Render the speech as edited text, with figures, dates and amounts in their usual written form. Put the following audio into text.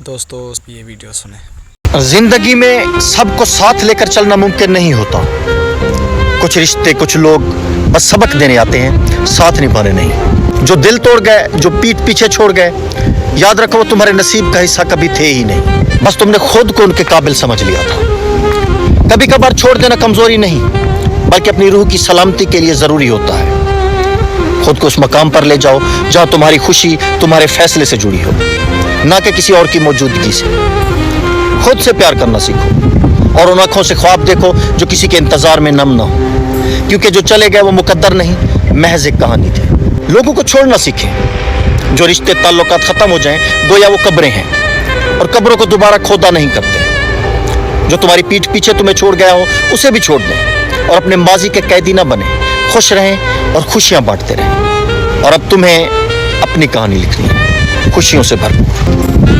दोस्तों ये वीडियो सुने। जिंदगी में सबको साथ लेकर चलना मुमकिन नहीं होता। कुछ रिश्ते, कुछ लोग बस सबक देने आते हैं, साथ निभाने नहीं। जो दिल तोड़ गए, जो पीठ पीछे छोड़ गए, याद रखो वो तुम्हारे नसीब का हिस्सा कभी थे ही नहीं। बस तुमने खुद को उनके काबिल समझ लिया था। कभी कभार छोड़ देना कमजोरी नहीं, बल्कि अपनी रूह की सलामती के लिए जरूरी होता है। खुद को उस मकाम पर ले जाओ जहां तुम्हारी खुशी तुम्हारे फैसले से जुड़ी हो, ना कि किसी और की मौजूदगी से। खुद से प्यार करना सीखो और उन आंखों से ख्वाब देखो जो किसी के इंतजार में नम ना हो, क्योंकि जो चले गए वो मुकद्दर नहीं, महज एक कहानी थे। लोगों को छोड़ना सीखें। जो रिश्ते ताल्लुकात खत्म हो जाएं गोया वो कब्रें हैं, और कब्रों को दोबारा खोदा नहीं करते। जो तुम्हारी पीठ पीछे तुम्हें छोड़ गया हो उसे भी छोड़ दें, और अपने माजी के कैदी ना बने। खुश रहें और खुशियां बांटते रहें। और अब तुम्हें अपनी कहानी लिखनी है, खुशियों से भरपूर।